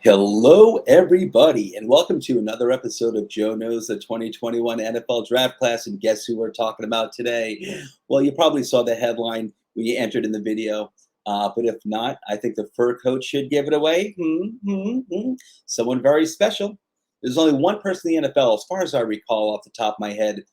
Hello, everybody, and welcome to another episode of Joe Knows the 2021 NFL Draft Class. And guess who we're talking about today? Well, you probably saw the headline when you entered in the video. But if not, I think the fur coat should give it away. Someone very special. There's only one person in the NFL, as far as I recall off the top of my head,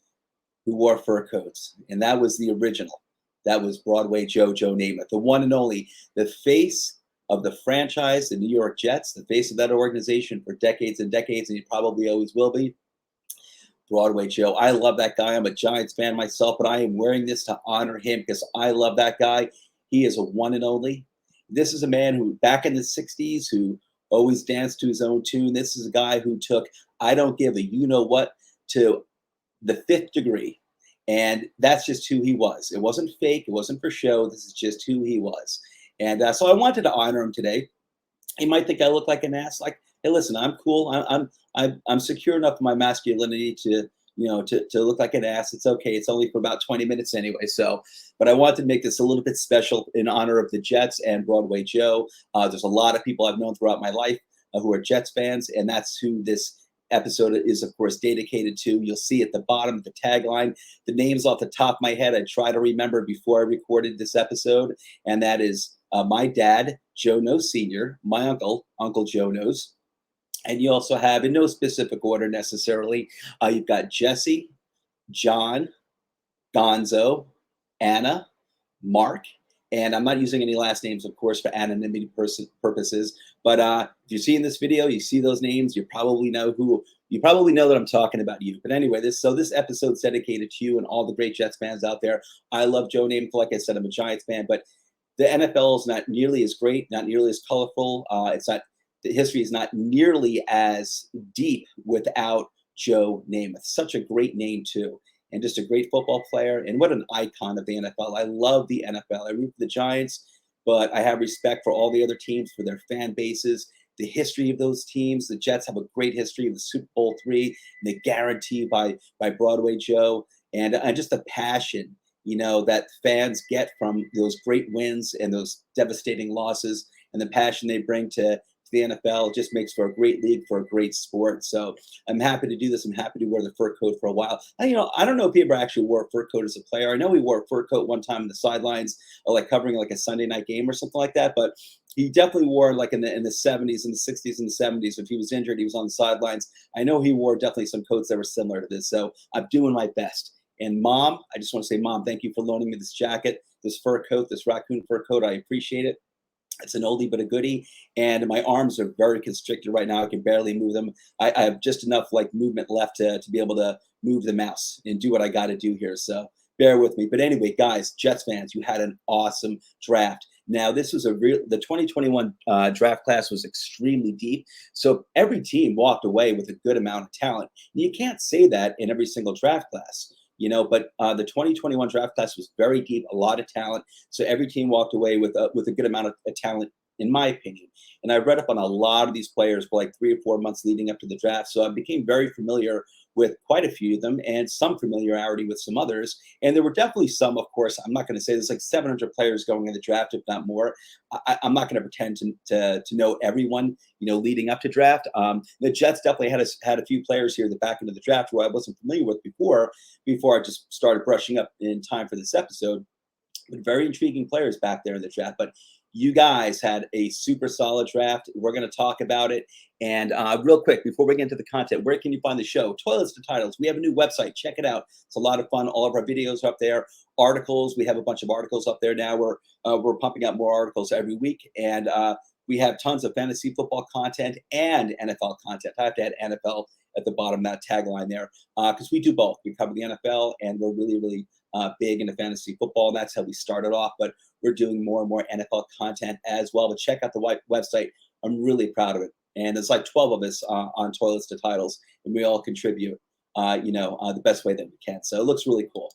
who wore fur coats, and that was the original. That was Broadway Joe Namath, the one and only, the face of the franchise, the New York Jets, the face of that organization for decades and decades, and he probably always will be. Broadway Joe. I love that guy. I'm a Giants fan myself, but I am wearing this to honor him because I love that guy. He is a one and only. This is a man who, back in the 60s, who always danced to his own tune. This is a guy who took I don't give a you-know-what to the fifth degree. And that's just who he was. It wasn't fake. It wasn't for show. This is just who he was. And so I wanted to honor him today. He might think I look like an ass. Like, hey, listen, I'm cool. I'm secure enough in my masculinity to look like an ass. It's okay. It's only for about 20 minutes anyway. So, but I wanted to make this a little bit special in honor of the Jets and Broadway Joe. There's a lot of people I've known throughout my life who are Jets fans, and that's who this episode is, of course, dedicated to. You'll see at the bottom of the tagline the names off the top of my head. I try to remember before I recorded this episode, and that is my dad, Joe Knows Sr., my uncle, Uncle Joe Knows. And you also have, in no specific order necessarily, you've got Jesse, John, Gonzo, Anna, Mark, and I'm not using any last names, of course, for anonymity purposes. But if you're seeing this video, you see those names, you probably know that I'm talking about you. But anyway, this episode's dedicated to you and all the great Jets fans out there. I love Joe Namath. Like I said, I'm a Giants fan, but the NFL is not nearly as great, not nearly as colorful. The history is not nearly as deep without Joe Namath. Such a great name too, and just a great football player, and what an icon of the NFL. I love the NFL. I root for the Giants, but I have respect for all the other teams, for their fan bases, the history of those teams. The Jets have a great history of the Super Bowl III, and the guarantee by Broadway Joe, and just the passion that fans get from those great wins and those devastating losses, and the passion they bring to the NFL. It just makes for a great league, for a great sport. So I'm happy to do this. I'm happy to wear the fur coat for a while. And, I don't know if he ever actually wore a fur coat as a player. I know he wore a fur coat one time in the sidelines, like covering like a Sunday night game or something like that. But he definitely wore, like in the 70s and the 60s and the 70s. If he was injured, he was on the sidelines. I know he wore definitely some coats that were similar to this. So I'm doing my best. And Mom, I just want to say, Mom, thank you for loaning me this jacket, this fur coat, this raccoon fur coat. I appreciate it. It's an oldie but a goodie, and my arms are very constricted right now. I can barely move them. I have just enough movement left to be able to move the mouse and do what I got to do here. So bear with me. But anyway, guys, Jets fans, you had an awesome draft. Now, this was the 2021 draft class was extremely deep. So every team walked away with a good amount of talent. And you can't say that in every single draft class. But the 2021 draft class was very deep, a lot of talent. So every team walked away with a good amount of talent, in my opinion. And I read up on a lot of these players for like 3 or 4 months leading up to the draft. So I became very familiar with quite a few of them, and some familiarity with some others. And there were definitely some, of course, I'm not going to say there's like 700 players going in the draft, if not more. I'm not going to pretend to know everyone, leading up to draft. The Jets definitely had a few players here at the back end of the draft who I wasn't familiar with before I just started brushing up in time for this episode. But very intriguing players back there in the draft. But you guys had a super solid draft. We're going to talk about it. And real quick, before we get into the content, where can you find the show? Toilets to Titles. We have a new website. Check it out. It's a lot of fun. All of our videos are up there. Articles. We have a bunch of articles up there now. We're pumping out more articles every week. And we have tons of fantasy football content and NFL content. I have to add NFL at the bottom of that tagline there because we do both. We cover the NFL, and we're really, really big into fantasy football. And that's how we started off. But we're doing more and more NFL content as well. But check out the website. I'm really proud of it. And there's like 12 of us on Toilets to Titles, and we all contribute, the best way that we can. So it looks really cool.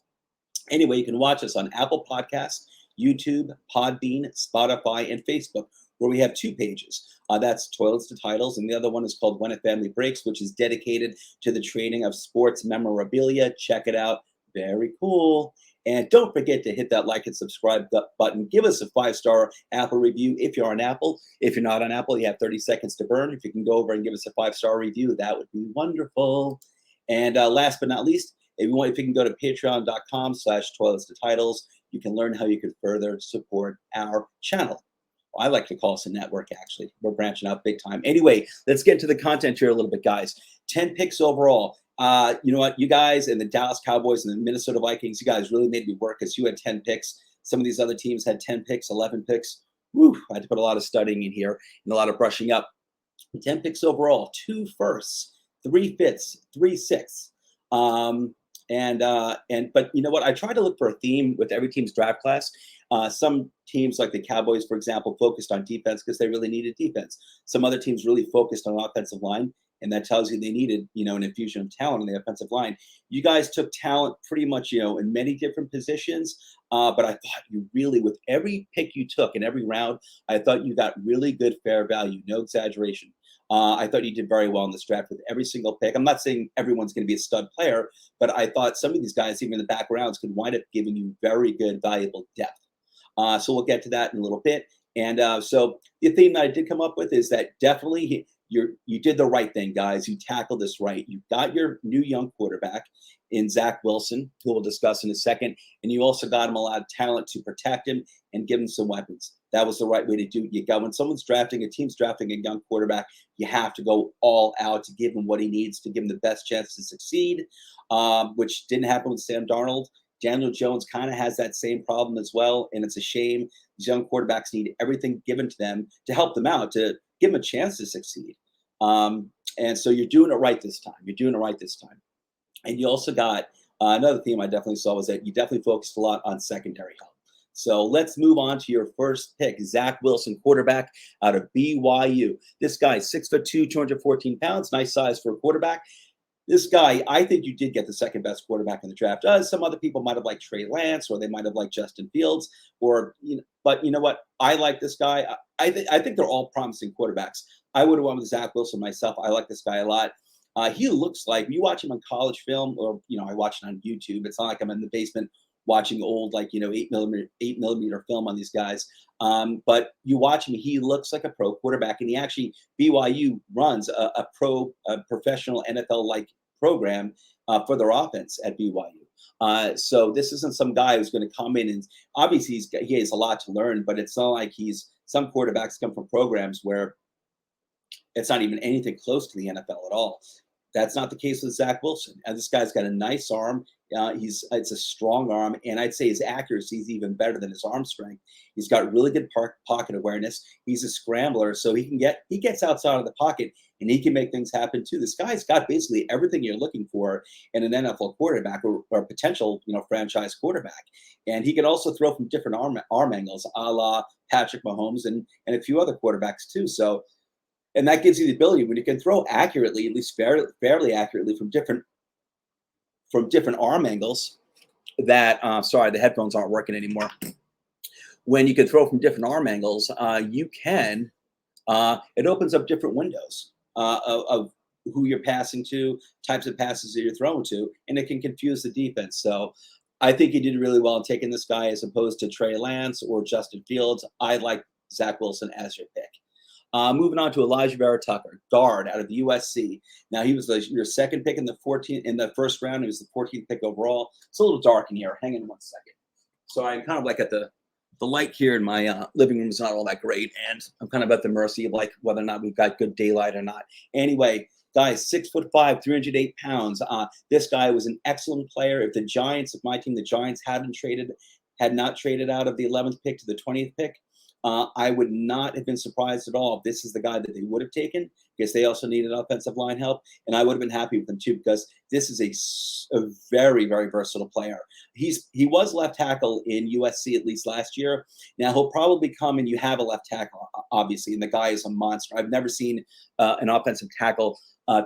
Anyway, you can watch us on Apple Podcasts, YouTube, Podbean, Spotify, and Facebook, where we have 2 pages. That's Toilets to Titles, and the other one is called When a Family Breaks, which is dedicated to the trading of sports memorabilia. Check it out. Very cool. And don't forget to hit that like and subscribe button. Give us a 5-star Apple review if you're on Apple. If you're not on Apple, you have 30 seconds to burn. If you can go over and give us a 5-star review, that would be wonderful. And last but not least, if you can go to patreon.com/toilets to titles, you can learn how you can further support our channel. I like to call us a network, actually. We're branching out big time. Anyway, let's get into the content here a little bit, guys. 10 picks overall. You know what? You guys and the Dallas Cowboys and the Minnesota Vikings, you guys really made me work because you had 10 picks. Some of these other teams had 10 picks, 11 picks. Woo, I had to put a lot of studying in here and a lot of brushing up. 10 picks overall, 2 firsts, 3 fifths, 3 sixths. But you know what? I try to look for a theme with every team's draft class. Some teams, like the Cowboys, for example, focused on defense because they really needed defense. Some other teams really focused on offensive line, and that tells you they needed, an infusion of talent on the offensive line. You guys took talent pretty much, in many different positions. But I thought you really, with every pick you took in every round, I thought you got really good fair value. No exaggeration. I thought you did very well in this draft with every single pick. I'm not saying everyone's going to be a stud player, but I thought some of these guys, even in the back rounds, could wind up giving you very good, valuable depth. So we'll get to that in a little bit. And so the theme that I did come up with is that definitely you did the right thing, guys. You tackled this right. You got your new young quarterback in Zach Wilson, who we'll discuss in a second, and you also got him a lot of talent to protect him and give him some weapons. That was the right way to do it. You got, when a team's drafting a young quarterback, you have to go all out to give him what he needs to give him the best chance to succeed, which didn't happen with Sam Darnold. Daniel Jones kind of has that same problem as well, and it's a shame. These young quarterbacks need everything given to them to help them out, to give them a chance to succeed. And so you're doing it right this time. And you also got another theme I definitely saw was that you definitely focused a lot on secondary help. So let's move on to your first pick, Zach Wilson, quarterback out of BYU. This guy, 6'2", 214 pounds, nice size for a quarterback. This guy, I think you did get the second best quarterback in the draft. Some other people might have liked Trey Lance, or they might have liked Justin Fields, but you know what? I like this guy. I think they're all promising quarterbacks. I would have went with Zach Wilson myself. I like this guy a lot. He looks like, you watch him on college film, or I watch it on YouTube. It's not like I'm in the basement watching old 8mm film on these guys. But you watch him, he looks like a pro quarterback, and BYU runs a professional NFL-like program for their offense at BYU. So this isn't some guy who's going to come in and obviously he has a lot to learn, but it's not like some quarterbacks come from programs where it's not even anything close to the NFL at all. That's not the case with Zach Wilson. And this guy's got a nice arm. It's a strong arm, and I'd say his accuracy is even better than his arm strength. He's got really good pocket awareness. He's a scrambler, so he gets outside of the pocket, and he can make things happen too. This guy's got basically everything you're looking for in an NFL quarterback, or potential franchise quarterback. And he can also throw from different arm angles, a la Patrick Mahomes and a few other quarterbacks too. So, and that gives you the ability, when you can throw accurately, at least fairly accurately, from different arm angles, that sorry, the headphones aren't working anymore. When you can throw from different arm angles, it opens up different windows of who you're passing to, types of passes that you're throwing to, and it can confuse the defense. So I think you did really well in taking this guy as opposed to Trey Lance or Justin Fields. I like Zach Wilson as your pick. Moving on to Elijah Vera Tucker, guard out of USC. Now, he was your second pick in the first round. He was the 14th pick overall. It's a little dark in here. Hang on one second. So I'm kind of like at the light here in my living room is not all that great, and I'm kind of at the mercy of whether or not we've got good daylight or not. Anyway, guys, 6'5", 308 pounds. This guy was an excellent player. If my team, the Giants, had not traded out of the 11th pick to the 20th pick, I would not have been surprised at all if this is the guy that they would have taken, because they also needed offensive line help, and I would have been happy with them too, because this is a very, very versatile player. He was left tackle in USC at least last year. Now he'll probably come, and you have a left tackle, obviously, and the guy is a monster. I've never seen an offensive tackle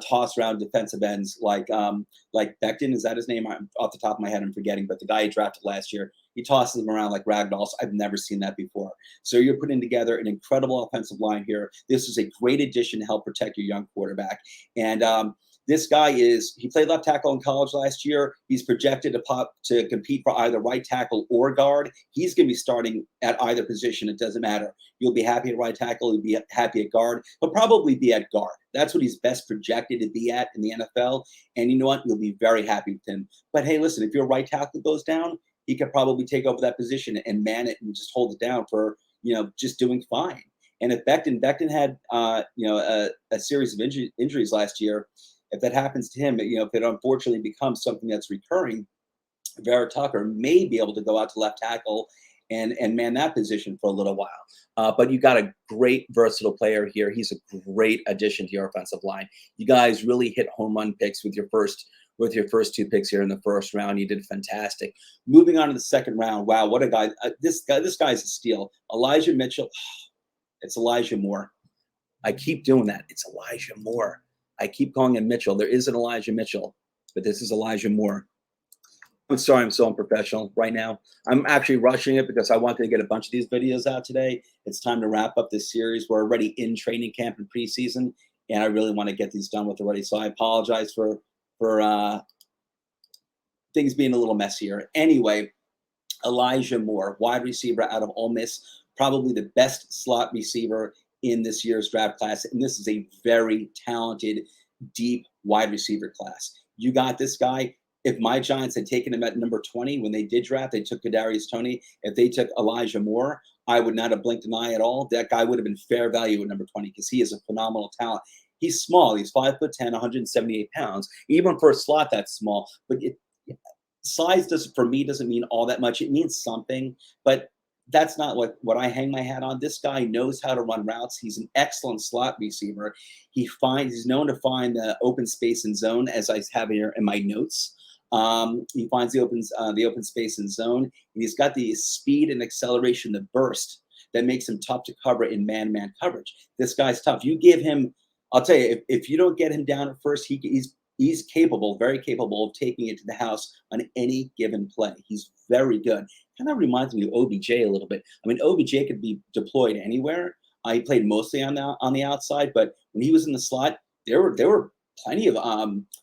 toss around defensive ends like Becton. Is that his name? Off the top of my head, I'm forgetting, but the guy he drafted last year, he tosses them around like ragdolls. I've never seen that before. So you're putting together an incredible offensive line here. This is a great addition to help protect your young quarterback. And This guy he played left tackle in college last year. He's projected to compete for either right tackle or guard. He's going to be starting at either position. It doesn't matter. You'll be happy at right tackle. You'll be happy at guard. He'll probably be at guard. That's what he's best projected to be at in the NFL. And you know what? You'll be very happy with him. But hey, listen, if your right tackle goes down, he could probably take over that position and man it and just hold it down for, just doing fine. And if Becton had, a series of injuries last year, if that happens to him, if it unfortunately becomes something that's recurring, Vera Tucker may be able to go out to left tackle and man that position for a little while. But you got a great versatile player here. He's a great addition to your offensive line. You guys really hit home run picks with your first two picks here in the first round. You did fantastic. Moving on to the second round. Wow, what a guy. This guy's a steal. Elijah Mitchell. It's Elijah Moore. I keep doing that. It's Elijah Moore. I keep calling him Mitchell. There is an Elijah Mitchell, but this is Elijah Moore. I'm sorry I'm so unprofessional right now. I'm actually rushing it because I wanted to get a bunch of these videos out today. It's time to wrap up this series. We're already in training camp and preseason, and I really want to get these done with already. So I apologize for things being a little messier. Anyway, Elijah Moore, wide receiver out of Ole Miss, probably the best slot receiver in this year's draft class. And this is a very talented, deep wide receiver class. You got this guy. If my Giants had taken him at number 20 when they did draft, they took Kadarius Toney. If they took Elijah Moore, I would not have blinked an eye at all. That guy would have been fair value at number 20 because he is a phenomenal talent. He's small. He's 5'10", 178 pounds. Even for a slot, that's small. But size doesn't mean all that much. It means something, but that's not what I hang my hat on. This guy knows how to run routes. He's an excellent slot receiver. He's known to find the open space and zone, as I have here in my notes. He finds the open space and zone. And he's got the speed and acceleration, the burst that makes him tough to cover in man-to-man coverage. This guy's tough. You give him, I'll tell you, if you don't get him down at first, he's capable, very capable of taking it to the house on any given play. He's very good. Kind of reminds me of OBJ a little bit. I mean, OBJ could be deployed anywhere. He played mostly on the outside, but when he was in the slot, there were plenty of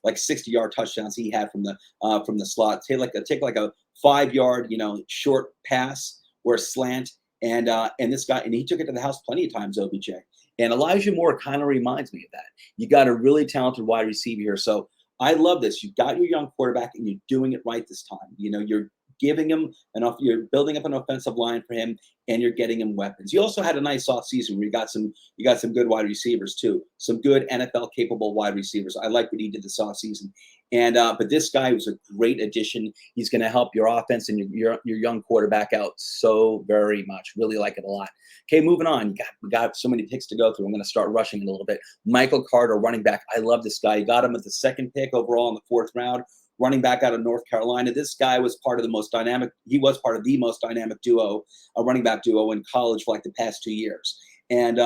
60-yard touchdowns he had from the slot. Take like a 5-yard short pass or a slant, and this guy, and he took it to the house plenty of times. OBJ. And Elijah Moore kind of reminds me of that. You got a really talented wide receiver here. So I love this. You got your young quarterback and you're doing it right this time. You're giving him enough, you're building up an offensive line for him, and you're getting him weapons. You also had a nice offseason where you got some good wide receivers too. Some good NFL capable wide receivers. I like what he did this offseason. And but this guy was a great addition. He's going to help your offense and your young quarterback out so very much. Really like it a lot. Okay, moving on. We got so many picks to go through. I'm going to start rushing a little bit. Michael Carter, running back. I love this guy. You got him at the second pick overall in the 4th round. Running back out of North Carolina. This guy was part of the most dynamic duo, a running back duo in college for like the past 2 years. And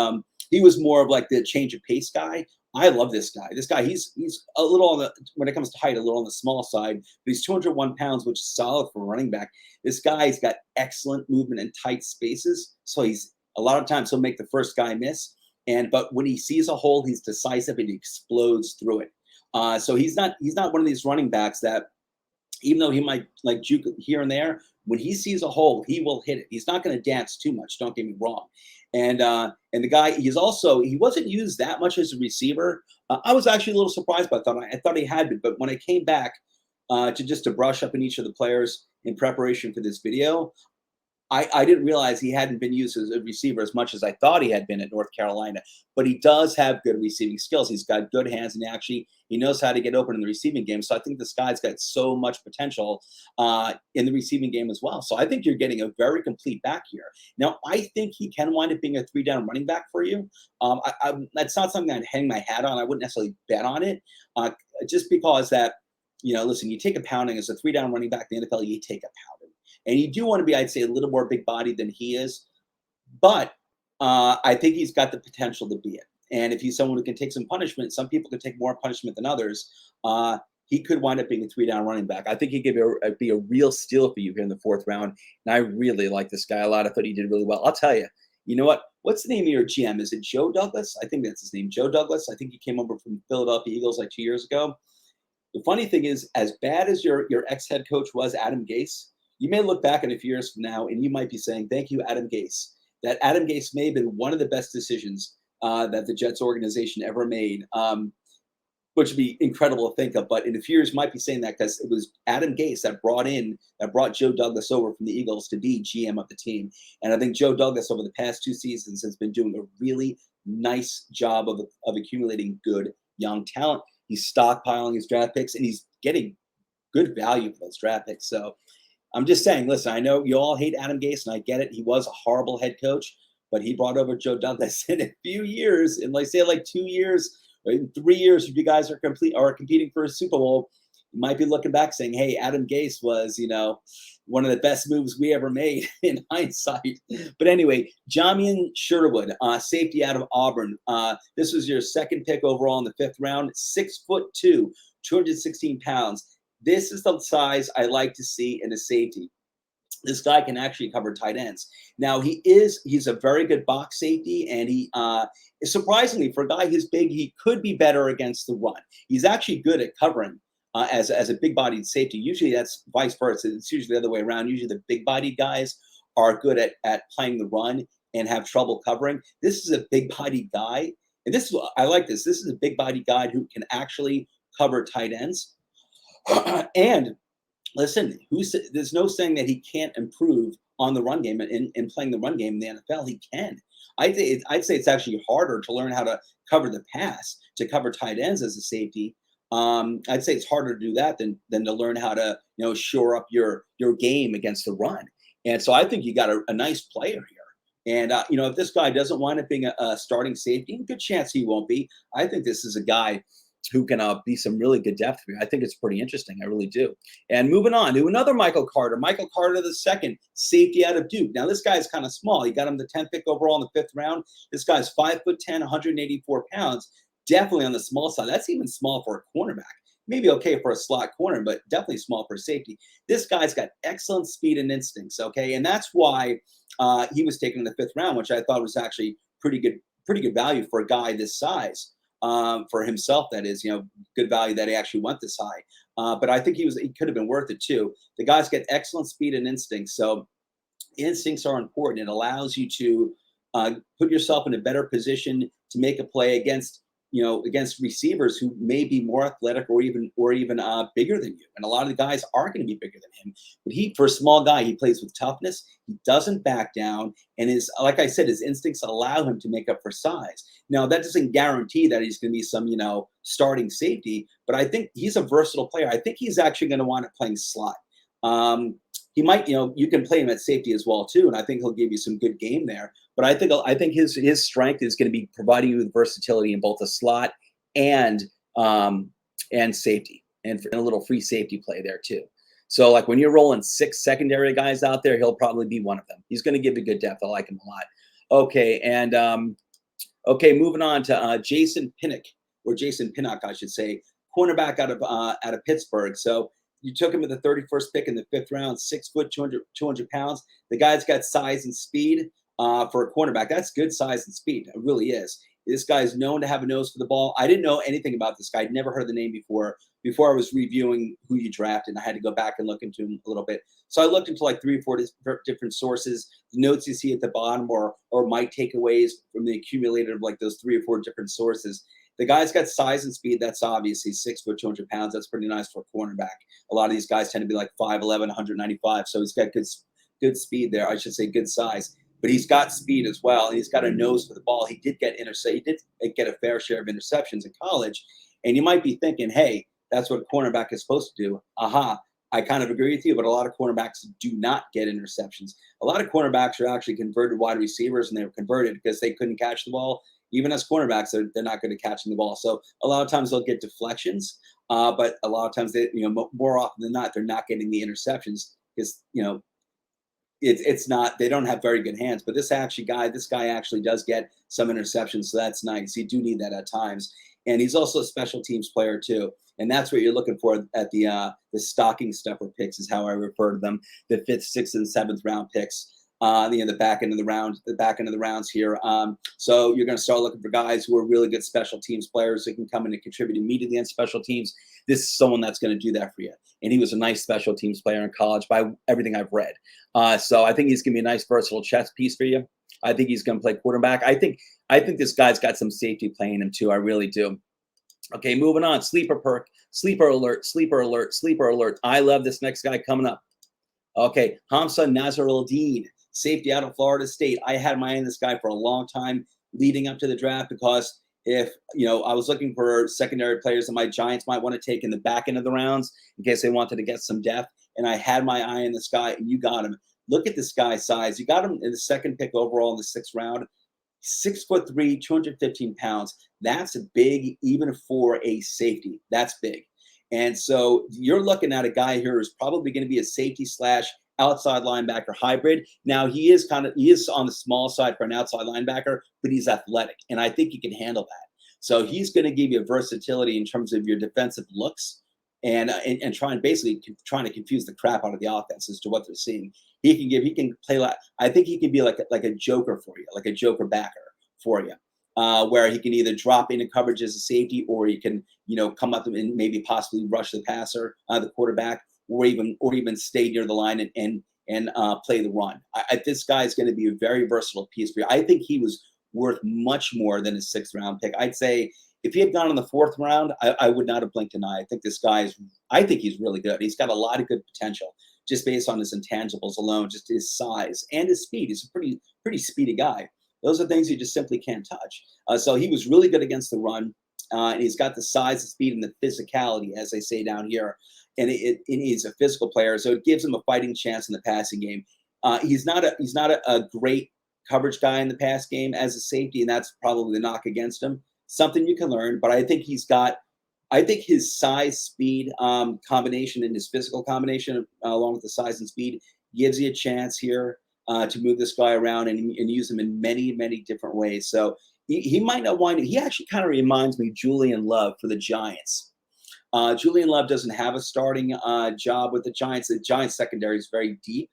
he was more of like the change of pace guy. I love this guy. This guy, he's a little on the, when it comes to height, a little on the small side, but he's 201 pounds, which is solid for a running back. This guy's got excellent movement in tight spaces. So a lot of times he'll make the first guy miss. But when he sees a hole, he's decisive and he explodes through it. So he's not one of these running backs that, even though he might like juke here and there, when he sees a hole, he will hit it. He's not going to dance too much. Don't get me wrong. And the guy, he wasn't used that much as a receiver. I was actually a little surprised by that. I thought he had been, but when I came back to brush up on each of the players in preparation for this video, I didn't realize he hadn't been used as a receiver as much as I thought he had been at North Carolina. But he does have good receiving skills. He's got good hands, and he knows how to get open in the receiving game. So I think this guy's got so much potential in the receiving game as well. So I think you're getting a very complete back here. Now, I think he can wind up being a 3-down running back for you. That's not something I'd hang my hat on. I wouldn't necessarily bet on it, just because that, listen, you take a pounding as a 3-down running back in the NFL, you take a pounding. And you do want to be, I'd say, a little more big body than he is. But I think he's got the potential to be it. And if he's someone who can take some punishment, some people can take more punishment than others. He could wind up being a 3-down running back. I think he could be a real steal for you here in the 4th round. And I really like this guy a lot. I thought he did really well. I'll tell you, You know what? What's the name of your GM? Is it Joe Douglas? I think that's his name, Joe Douglas. I think he came over from Philadelphia Eagles like 2 years ago. The funny thing is, as bad as your ex-head coach was, Adam Gase, you may look back in a few years from now and you might be saying, thank you, Adam Gase. That Adam Gase may have been one of the best decisions that the Jets organization ever made, which would be incredible to think of. But in a few years, you might be saying that because it was Adam Gase that brought Joe Douglas over from the Eagles to be GM of the team. And I think Joe Douglas over the past 2 seasons has been doing a really nice job of accumulating good young talent. He's stockpiling his draft picks, and he's getting good value for those draft picks. So I'm just saying, listen, I know you all hate Adam Gase, and I get it. He was a horrible head coach, but he brought over Joe Douglas in a few years, in like 2 years, or in 3 years, if you guys are competing for a Super Bowl, you might be looking back saying, hey, Adam Gase was, one of the best moves we ever made in hindsight. But anyway, Jamian Sherwood, safety out of Auburn. This was your second pick overall in the 5th round, 6'2", 216 pounds. This is the size I like to see in a safety. This guy can actually cover tight ends. Now he's a very good box safety, and he surprisingly, for a guy who's big, he could be better against the run. He's actually good at covering as a big-bodied safety. Usually that's vice versa. It's usually the other way around. Usually the big-bodied guys are good at playing the run and have trouble covering. This is a big-bodied guy, and I like this. This is a big-bodied guy who can actually cover tight ends. And listen, there's no saying that he can't improve on the run game and playing the run game in the NFL. He can. I'd say it's actually harder to learn how to cover the pass, to cover tight ends as a safety. I'd say it's harder to do that than to learn how to shore up your game against the run. And so I think you got a nice player here. And if this guy doesn't wind up being a starting safety, good chance he won't be. I think this is a guy who can be some really good depth here. I think it's pretty interesting. I really do. And moving on to another Michael Carter the second, safety out of Duke. Now, this guy's kind of small. You got him the 10th pick overall in the 5th round. This guy's 5'10", 184 pounds. Definitely on the small side. That's even small for a cornerback. Maybe okay for a slot corner, but definitely small for safety. This guy's got excellent speed and instincts, okay? And that's why he was taken in the 5th round, which I thought was actually pretty good value for a guy this size. For himself, that is, good value that he actually went this high. But I think he could have been worth it too. The guy's got excellent speed and instincts. So instincts are important. It allows you to put yourself in a better position to make a play against receivers who may be more athletic or even bigger than you. And a lot of the guys are going to be bigger than him. But for a small guy, he plays with toughness. He doesn't back down. And like I said, his instincts allow him to make up for size. Now, that doesn't guarantee that he's going to be some, starting safety. But I think he's a versatile player. I think he's actually going to wind up playing slot. He might, you can play him at safety as well too, and I think he'll give you some good game there. But I think his strength is going to be providing you with versatility in both the slot and safety, and a little free safety play there too. So like when you're rolling 6 secondary guys out there, he'll probably be one of them. He's going to give you good depth. I like him a lot. Okay, and moving on to Jason Pinnock, I should say, cornerback out of Pittsburgh. So you took him with the 31st pick in the 5th round, 6 foot, 200 pounds. The guy's got size and speed for a cornerback. That's good size and speed. It really is. This guy's known to have a nose for the ball. I didn't know anything about this guy. I'd never heard the name before I was reviewing who you drafted. And I had to go back and look into him a little bit. So I looked into like 3 or 4 different sources. The notes you see at the bottom or my takeaways from the accumulated of like those 3 or 4 different sources. The guy's got size and speed. That's obvious. He's 6 foot, 200 pounds. That's pretty nice for a cornerback. A lot of these guys tend to be like 5'11", 195. So he's got good speed there. I should say good size. But he's got speed as well. And he's got a nose for the ball. He did get a fair share of interceptions in college. And you might be thinking, hey, that's what a cornerback is supposed to do. I kind of agree with you, but a lot of cornerbacks do not get interceptions. A lot of cornerbacks are actually converted wide receivers, and they were converted because they couldn't catch the ball. Even as cornerbacks, they're not good at catching the ball. So a lot of times they'll get deflections, but a lot of times more often than not, they're not getting the interceptions because it's not, they don't have very good hands. But this guy actually does get some interceptions, so that's nice. You do need that at times, and he's also a special teams player too. And that's what you're looking for at the stocking stuffer picks is how I refer to them, the 5th, 6th, and 7th round picks. The back end of the rounds here. So you're going to start looking for guys who are really good special teams players who can come in and contribute immediately on special teams. This is someone that's going to do that for you. And he was a nice special teams player in college by everything I've read. So I think he's going to be a nice versatile chess piece for you. I think he's going to play quarterback. I think this guy's got some safety playing him too. I really do. Okay, moving on. Sleeper perk, sleeper alert, sleeper alert, sleeper alert. I love this next guy coming up. Okay, Hamza Nasruddin, safety out of Florida State. I had my eye on this guy for a long time leading up to the draft because if, I was looking for secondary players that my Giants might want to take in the back end of the rounds in case they wanted to get some depth. And I had my eye on this guy, and you got him. Look at this guy's size. You got him in the second pick overall in the 6th round. 6'3", 215 pounds. That's big, even for a safety. That's big. And so you're looking at a guy here who's probably going to be a safety / outside linebacker hybrid. Now he is on the small side for an outside linebacker, but he's athletic, and I think he can handle that. So he's going to give you versatility in terms of your defensive looks and trying to confuse the crap out of the offense as to what they're seeing. He can play. I think he can be like a joker for you, like a joker backer for you. Where he can either drop into coverage as a safety, or he can, come up and maybe possibly rush the passer, the quarterback, or even stay near the line and play the run. This guy is going to be a very versatile piece for you. I think he was worth much more than a 6th round pick. I'd say if he had gone in the 4th round, I would not have blinked an eye. I think this guy I think he's really good. He's got a lot of good potential just based on his intangibles alone, just his size and his speed. He's a pretty speedy guy. Those are things you just simply can't touch. So he was really good against the run. And he's got the size, the speed, and the physicality, as they say down here. And he's a physical player, so it gives him a fighting chance in the passing game. He's not a great coverage guy in the pass game as a safety, and that's probably the knock against him. Something you can learn, but I think his size, speed combination and his physical combination, along with the size and speed, gives you a chance here to move this guy around and use him in many, many different ways. So he might not wind up. He actually kind of reminds me of Julian Love for the Giants. Julian Love doesn't have a starting job with the Giants. The Giants secondary is very deep,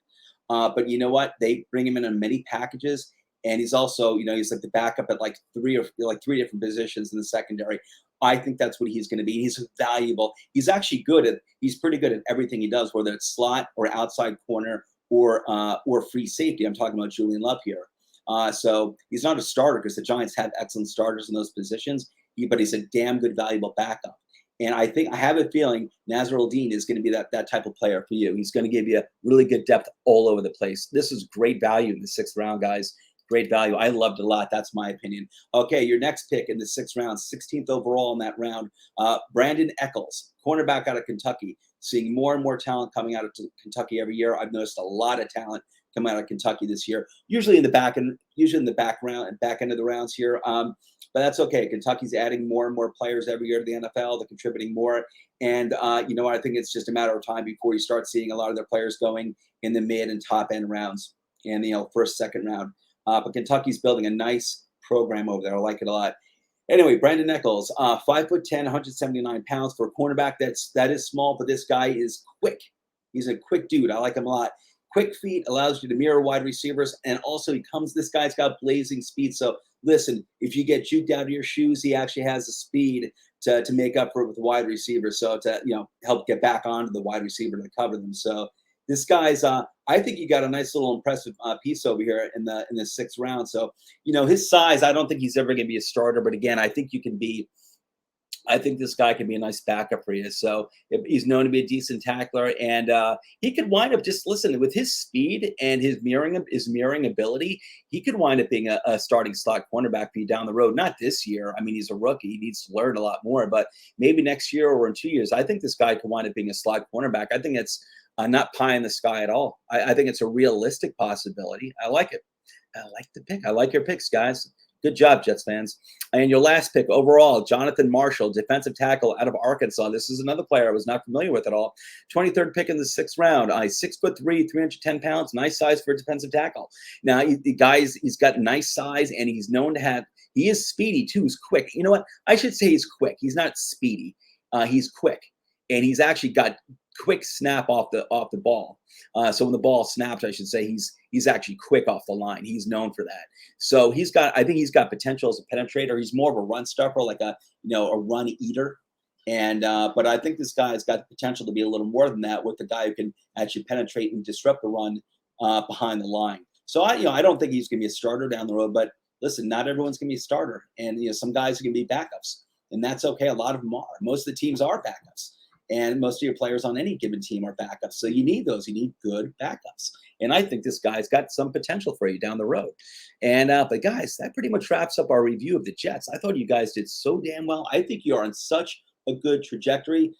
but you know what? They bring him in many packages, and he's also, he's like the backup at like three different positions in the secondary. I think that's what he's going to be. He's valuable. He's pretty good at everything he does, whether it's slot or outside corner or free safety. I'm talking about Julian Love here. So he's not a starter because the Giants have excellent starters in those positions, but he's a damn good, valuable backup. And I have a feeling Nasruddin is going to be that type of player for you. He's going to give you really good depth all over the place. This is great value in the 6th round, guys. Great value. I loved it a lot. That's my opinion. Okay, your next pick in the 6th round, 16th overall in that round, Brandon Eccles, cornerback out of Kentucky. Seeing more and more talent coming out of Kentucky every year. I've noticed a lot of talent come out of Kentucky this year. Usually in the back end of the rounds here. But that's okay. Kentucky's adding more and more players every year to the NFL. They're contributing more. And you know what? I think it's just a matter of time before you start seeing a lot of their players going in the mid and top end rounds and, 1st, 2nd round. But Kentucky's building a nice program over there. I like it a lot. Anyway, Brandon Eccles, 5'10", 179 pounds for a cornerback. That is small, but this guy is quick. He's a quick dude. I like him a lot. Quick feet allows you to mirror wide receivers, and also this guy's got blazing speed. So listen, if you get juked out of your shoes, he actually has the speed to make up for it with the wide receiver. So to help get back onto the wide receiver to cover them. So this guy's I think you got a nice little impressive piece over here in the 6th round. So his size, I don't think he's ever going to be a starter, but again, I think this guy can be a nice backup for you. So he's known to be a decent tackler, and he could wind up with his speed and his mirroring ability. He could wind up being a starting slot cornerback for you down the road. Not this year. I mean, he's a rookie. He needs to learn a lot more, but maybe next year or in 2 years, I think this guy could wind up being a slot cornerback. I think it's not pie in the sky at all. I think it's a realistic possibility. I like it. I like the pick. I like your picks, guys. Good job, Jets fans. And your last pick overall, Jonathan Marshall, defensive tackle out of Arkansas. This is another player I was not familiar with at all. 23rd pick in the 6th round. 6'3", 310 pounds. Nice size for a defensive tackle. Now, he's got nice size, and he's known to have – he is speedy, too. He's quick. You know what? I should say he's quick. He's not speedy. He's quick. And he's actually got quick snap off the ball. So when the ball snaps, I should say, he's actually quick off the line. He's known for that. So I think he's got potential as a penetrator. He's more of a run stuffer, like a run eater. And but I think this guy's got the potential to be a little more than that, with the guy who can actually penetrate and disrupt the run behind the line. So I don't think he's going to be a starter down the road. But listen, not everyone's going to be a starter, and some guys are going to be backups, and that's okay. A lot of them are. Most of the teams are backups, and most of your players on any given team are backups. So you need those. You need good backups, and I think this guy's got some potential for you down the road. And but guys, that pretty much wraps up our review of the Jets. I thought you guys did so damn well. I think you are on such a good trajectory.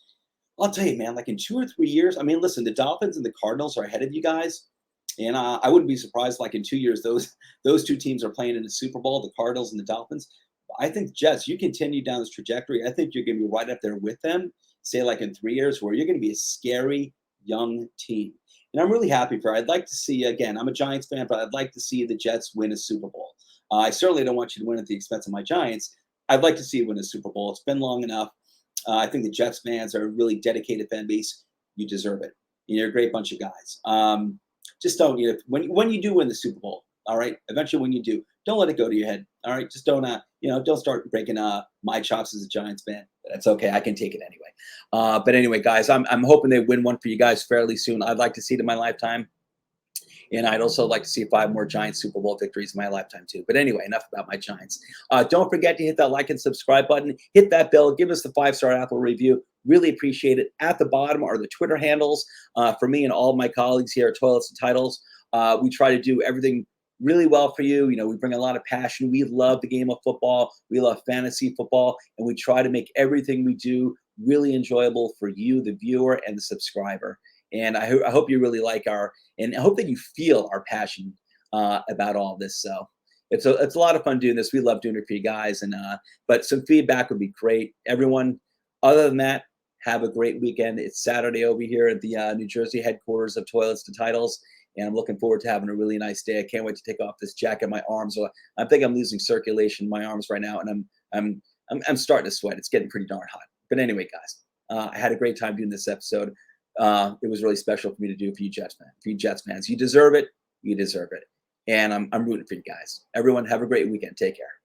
I'll tell you, man, like in 2 or 3 years, I mean, listen, the Dolphins and the Cardinals are ahead of you guys. And I wouldn't be surprised, like in 2 years, those two teams are playing in the Super Bowl, the Cardinals and the Dolphins. I think Jets, you continue down this trajectory, I think you're going to be right up there with them, say like in 3 years, where you're going to be a scary young team. And I'm really happy for it. I'd like to see, again, I'm a Giants fan, but I'd like to see the Jets win a Super Bowl. I certainly don't want you to win at the expense of my Giants. I'd like to see you win a Super Bowl. It's been long enough. I think the Jets fans are a really dedicated fan base. You deserve it. You're a great bunch of guys. Just don't, when you do win the Super Bowl, all right, eventually when you do, don't let it go to your head. All right, just don't, don't start breaking my chops as a Giants fan. That's okay. I can take it anyway. But anyway, guys, I'm hoping they win one for you guys fairly soon. I'd like to see it in my lifetime. And I'd also like to see 5 more Giants Super Bowl victories in my lifetime too. But anyway, enough about my Giants. Don't forget to hit that like and subscribe button. Hit that bell. Give us the 5-star Apple review. Really appreciate it. At the bottom are the Twitter handles for me and all of my colleagues here at Toilets and Titles. We try to do everything really well for you. We bring a lot of passion. We love the game of football. We love fantasy football. And we try to make everything we do really enjoyable for you, the viewer, and the subscriber. And I hope you really like and I hope that you feel our passion about all this. So it's a lot of fun doing this. We love doing it for you guys. And but some feedback would be great. Everyone, other than that, have a great weekend. It's Saturday over here at the New Jersey headquarters of Toilets to Titles. And I'm looking forward to having a really nice day. I can't wait to take off this jacket. My arms, I think I'm losing circulation in my arms right now, and I'm starting to sweat. It's getting pretty darn hot. But anyway, guys, I had a great time doing this episode. It was really special for me to do for you Jets fans. You deserve it. You deserve it. And I'm rooting for you guys. Everyone, have a great weekend. Take care.